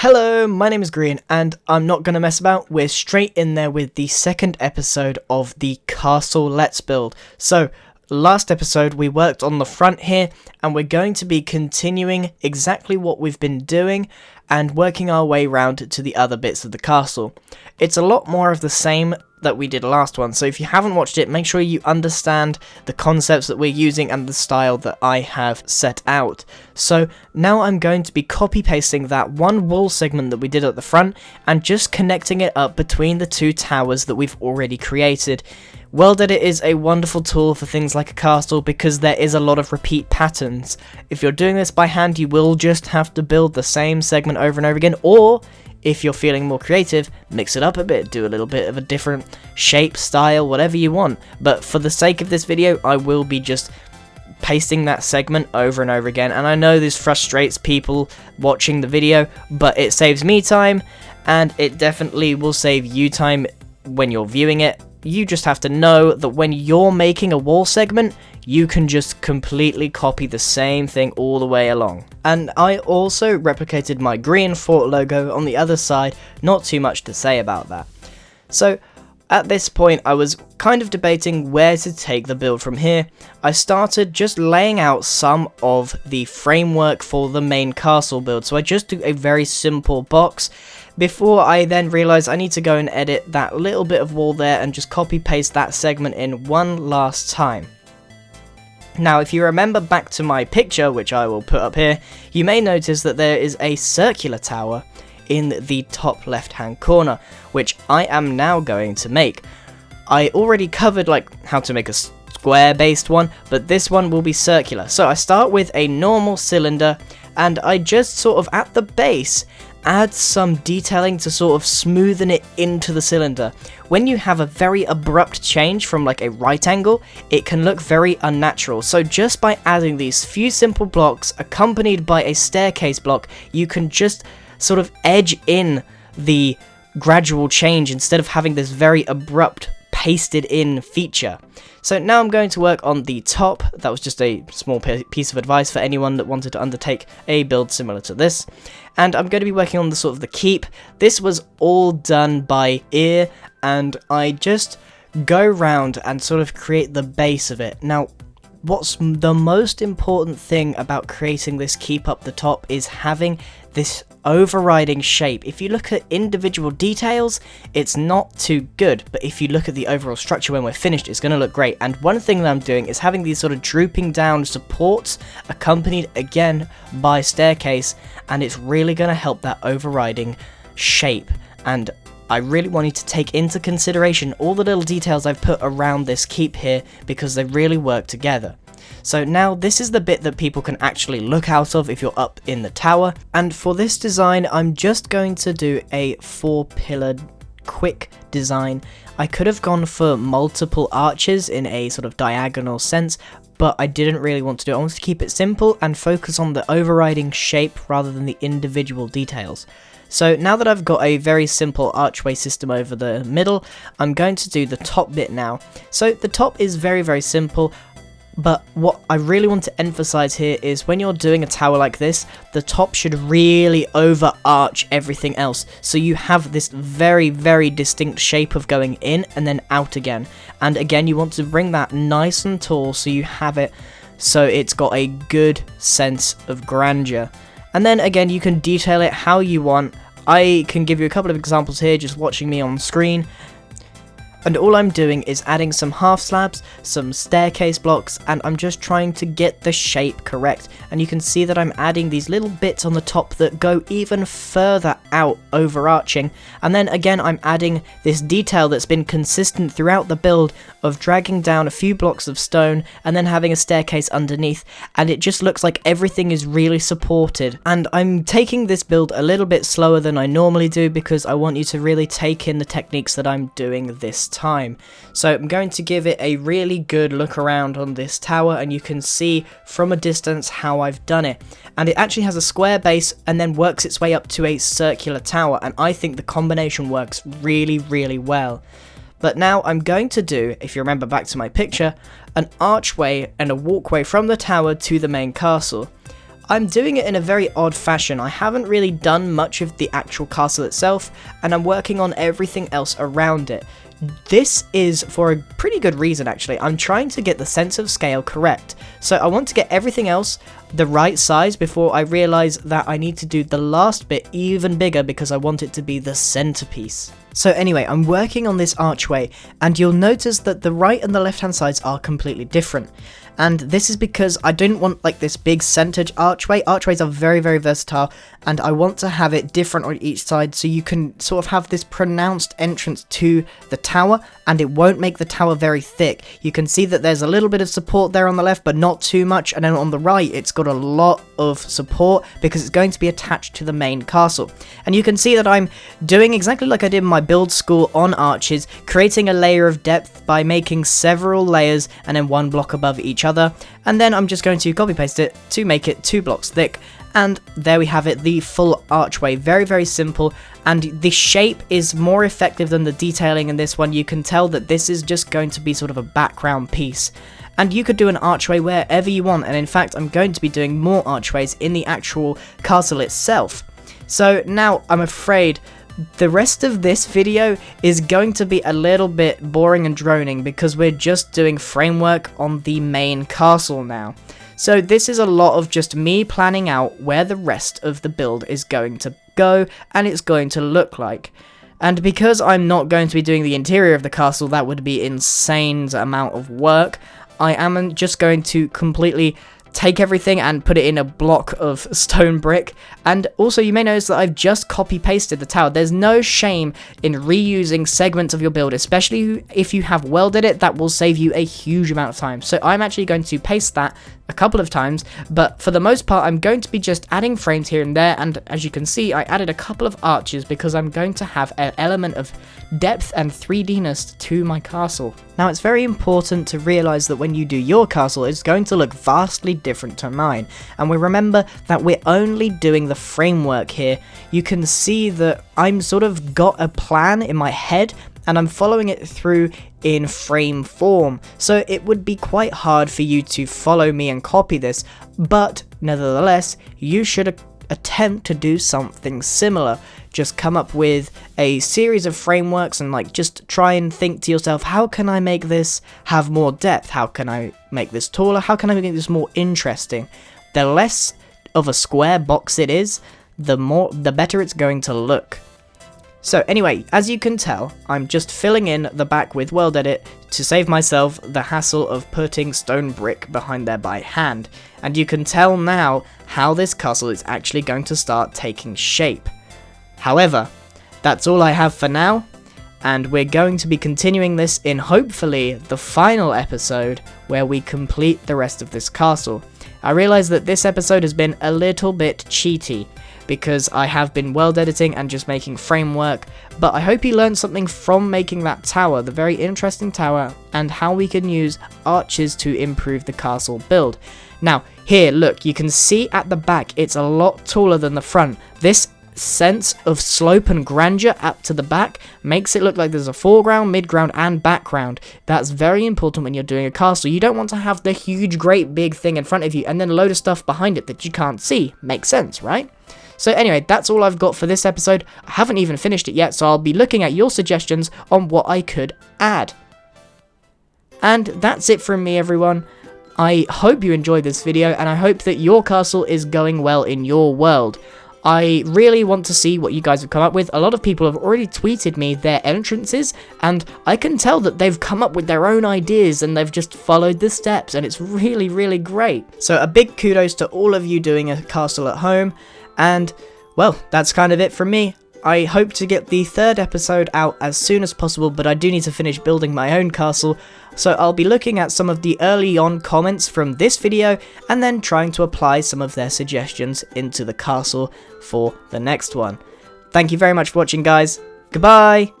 Hello, my name is Grian, and I'm not going to mess about. We're straight in there with the second episode of the Castle Let's Build. So, last episode we worked on the front here, and we're going to be continuing exactly what we've been doing and working our way round to the other bits of the castle. It's a lot more of the same that we did last one, so if you haven't watched it, make sure you understand the concepts that we're using and the style that I have set out. So now I'm going to be copy pasting that one wall segment that we did at the front and just connecting it up between the two towers that we've already created. World Edit is a wonderful tool for things like a castle because there is a lot of repeat patterns. If you're doing this by hand, you will just have to build the same segment over and over again, or if you're feeling more creative, mix it up a bit, do a little bit of a different shape, style, whatever you want. But for the sake of this video, I will be just pasting that segment over and over again. And I know this frustrates people watching the video, but it saves me time, and it definitely will save you time when you're viewing it. You just have to know that when you're making a wall segment, you can just completely copy the same thing all the way along. And I also replicated my Grian fort logo on the other side, not too much to say about that. So at this point I was kind of debating where to take the build from here. I started just laying out some of the framework for the main castle build, so I just do a very simple box before I then realised I need to go and edit that little bit of wall there and just copy paste that segment in one last time. Now, if you remember back to my picture, which I will put up here, you may notice that there is a circular tower in the top left hand corner, which I am now going to make. I already covered how to make a square based one, but this one will be circular. So I start with a normal cylinder, and I just sort of at the base add some detailing to sort of smoothen it into the cylinder. When you have a very abrupt change from a right angle, it can look very unnatural. So just by adding these few simple blocks accompanied by a staircase block, you can just sort of edge in the gradual change instead of having this very abrupt pasted in feature. So now I'm going to work on the top. That was just a small piece of advice for anyone that wanted to undertake a build similar to this. And I'm going to be working on the sort of the keep. This was all done by ear, and I just go round and sort of create the base of it. Now, what's the most important thing about creating this keep up the top is having this overriding shape. If you look at individual details, it's not too good, but if you look at the overall structure when we're finished, it's going to look great. And one thing that I'm doing is having these sort of drooping down supports accompanied again by staircase, and it's really going to help that overriding shape. And I really wanted to take into consideration all the little details I've put around this keep here because they really work together. So now this is the bit that people can actually look out of if you're up in the tower, and for this design I'm just going to do a 4-pillar quick design. I could have gone for multiple arches in a sort of diagonal sense, but I didn't really want to do it. I wanted to keep it simple and focus on the overriding shape rather than the individual details. So now that I've got a very simple archway system over the middle, I'm going to do the top bit now. So the top is very, very simple. But what I really want to emphasize here is when you're doing a tower like this, the top should really overarch everything else. So you have this very, very distinct shape of going in and then out again. And again, you want to bring that nice and tall so you have it so it's got a good sense of grandeur. And then again, you can detail it how you want. I can give you a couple of examples here just watching me on screen. And all I'm doing is adding some half slabs, some staircase blocks, and I'm just trying to get the shape correct. And you can see that I'm adding these little bits on the top that go even further out, overarching. And then again, I'm adding this detail that's been consistent throughout the build of dragging down a few blocks of stone and then having a staircase underneath. And it just looks like everything is really supported. And I'm taking this build a little bit slower than I normally do because I want you to really take in the techniques that I'm doing this time. So I'm going to give it a really good look around on this tower, and you can see from a distance how I've done it. And it actually has a square base and then works its way up to a circular tower, and I think the combination works really, really well. But now I'm going to do, if you remember back to my picture, an archway and a walkway from the tower to the main castle. I'm doing it in a very odd fashion. I haven't really done much of the actual castle itself, and I'm working on everything else around it. This is for a pretty good reason actually. I'm trying to get the sense of scale correct. So I want to get everything else the right size before I realise that I need to do the last bit even bigger because I want it to be the centerpiece. So anyway, I'm working on this archway, and you'll notice that the right and the left hand sides are completely different. And this is because I didn't want like this big centered archway. Archways are very, very versatile, and I want to have it different on each side so you can sort of have this pronounced entrance to the tower, and it won't make the tower very thick. You can see that there's a little bit of support there on the left, but not too much, and then on the right it's got a lot of support because it's going to be attached to the main castle. And you can see that I'm doing exactly like I did in my build school on arches, creating a layer of depth by making several layers and then one block above each other, and then I'm just going to copy paste it to make it 2 blocks thick, and there we have it, the full archway. Very, very simple, and the shape is more effective than the detailing in this one. You can tell that this is just going to be sort of a background piece, and you could do an archway wherever you want, and in fact I'm going to be doing more archways in the actual castle itself. So now I'm afraid the rest of this video is going to be a little bit boring and droning because we're just doing framework on the main castle now. So this is a lot of just me planning out where the rest of the build is going to go and it's going to look like. And because I'm not going to be doing the interior of the castle, that would be insane amount of work, I am just going to completely take everything and put it in a block of stone brick. And also you may notice that I've just copy pasted the tower. There's no shame in reusing segments of your build, especially if you have welded it. That will save you a huge amount of time. So I'm actually going to paste that a couple of times, but for the most part I'm going to be just adding frames here and there, and as you can see I added a couple of arches because I'm going to have an element of depth and 3D-ness to my castle. Now it's very important to realise that when you do your castle it's going to look vastly different to mine, and we remember that we're only doing the framework here. You can see that I'm sort of got a plan in my head and I'm following it through in frame form, so it would be quite hard for you to follow me and copy this, but nevertheless you should attempt to do something similar. Just come up with a series of frameworks and like just try and think to yourself, how can I make this have more depth? How can I make this taller? How can I make this more interesting? The less of a square box it is, the better it's going to look. So anyway, as you can tell, I'm just filling in the back with World Edit to save myself the hassle of putting stone brick behind there by hand. And you can tell now how this castle is actually going to start taking shape. However, that's all I have for now, and we're going to be continuing this in hopefully the final episode where we complete the rest of this castle. I realise that this episode has been a little bit cheaty, because I have been world editing and just making framework, but I hope you learned something from making that tower, the very interesting tower, and how we can use arches to improve the castle build. Now, here, look, you can see at the back, it's a lot taller than the front. This sense of slope and grandeur up to the back makes it look like there's a foreground, midground, and background. That's very important when you're doing a castle. You don't want to have the huge, great, big thing in front of you and then a load of stuff behind it that you can't see. Makes sense, right? So anyway, that's all I've got for this episode. I haven't even finished it yet, so I'll be looking at your suggestions on what I could add. And that's it from me, everyone. I hope you enjoyed this video, and I hope that your castle is going well in your world. I really want to see what you guys have come up with. A lot of people have already tweeted me their entrances, and I can tell that they've come up with their own ideas and they've just followed the steps, and it's really, really great. So a big kudos to all of you doing a castle at home, and well, that's kind of it from me. I hope to get the 3rd episode out as soon as possible, but I do need to finish building my own castle, so I'll be looking at some of the early on comments from this video and then trying to apply some of their suggestions into the castle for the next one. Thank you very much for watching, guys. Goodbye!